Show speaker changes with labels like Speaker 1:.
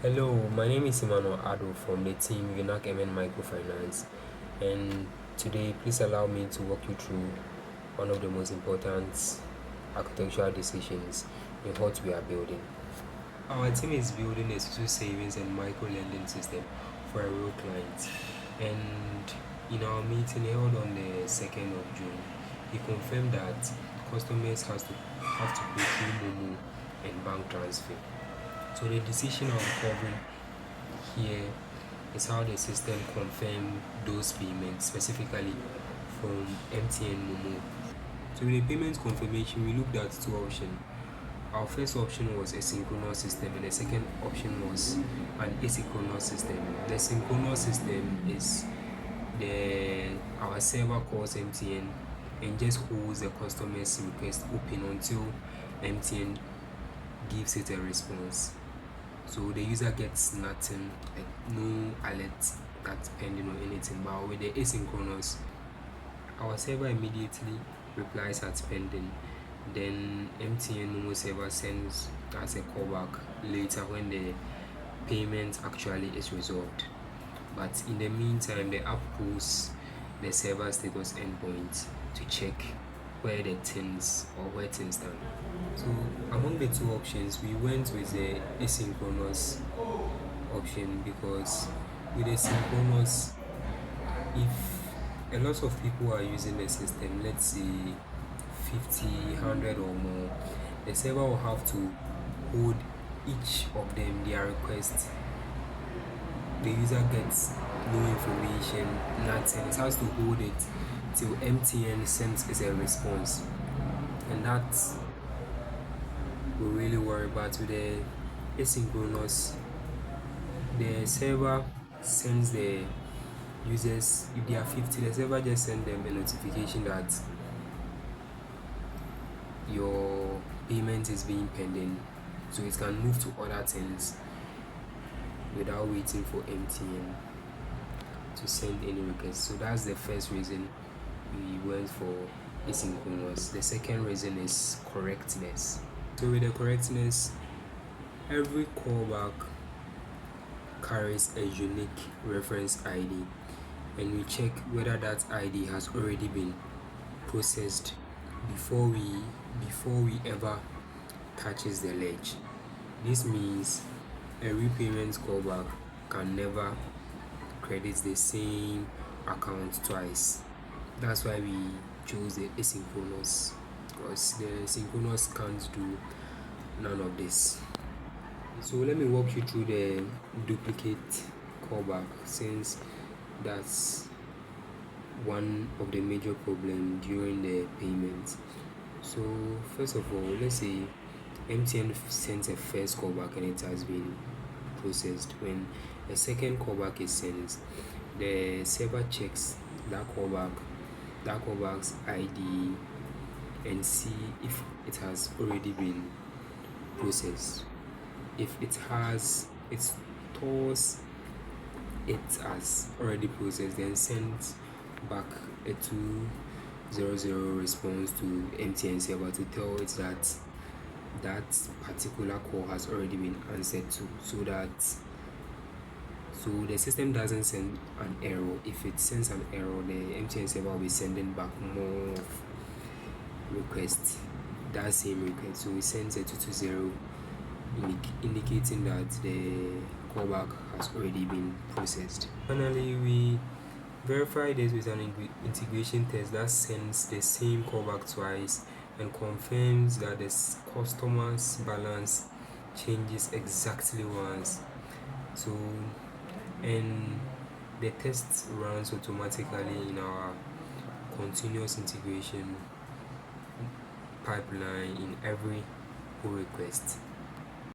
Speaker 1: Hello, my name is Emmanuel Ado from the team UNAC MN Microfinance, and today please allow me to walk you through one of the most important architectural decisions in what we are building. Our team is building a social savings and micro lending system for a real client, and in our meeting held on the 2nd of June, he confirmed that customers have to pay through Momo and bank transfer. So the decision I'm covering here is how the system confirm those payments, specifically from MTN Momo. So with the payment confirmation, we looked at two options. Our first option was a synchronous system, and the second option was an asynchronous system. The synchronous system is our server calls MTN and just holds the customer's request open until MTN gives it a response. So the user gets nothing, like no alert that's pending or anything. But with the asynchronous, our server immediately replies as pending. Then MTN Momo server sends us a callback later when the payment actually is resolved. But in the meantime, the app pulls the server status endpoint to check where things stand. So among the two options, we went with the asynchronous option because with asynchronous, if a lot of people are using the system, let's say 50, 100 or more, the server will have to hold each of them their request. The user gets no information, nothing. It has to hold it till MTN sends us a response, and that we really worry about. With the asynchronous, the server sends the users, if they are 50, the server just sends them a notification that your payment is being pending, so it can move to other things without waiting for MTN to send any request. So that's the first reason we went for asynchronous. The second reason is correctness. So with the correctness, every callback carries a unique reference ID, and we check whether that ID has already been processed before we ever touches the ledge. This means a repayment callback can never credit the same account twice. That's why we chose the asynchronous, because the synchronous can't do none of this. So let me walk you through the duplicate callback, since that's one of the major problems during the payment. So first of all, let's say MTN sends a first callback and it has been processed. When a second callback is sent, the server checks that callback's ID and see if it has already been processed. If it has, it stores it as already processed, then sends back a 200 response to MTN server to tell it that that particular call has already been answered to, so the system doesn't send an error. If it sends an error, the MTN server will be sending back more requests, that same request. So it sends a 220 indicating that the callback has already been processed. Finally, we verify this with an integration test that sends the same callback twice and confirms that the customer's balance changes exactly once. So, and the test runs automatically in our continuous integration pipeline in every pull request.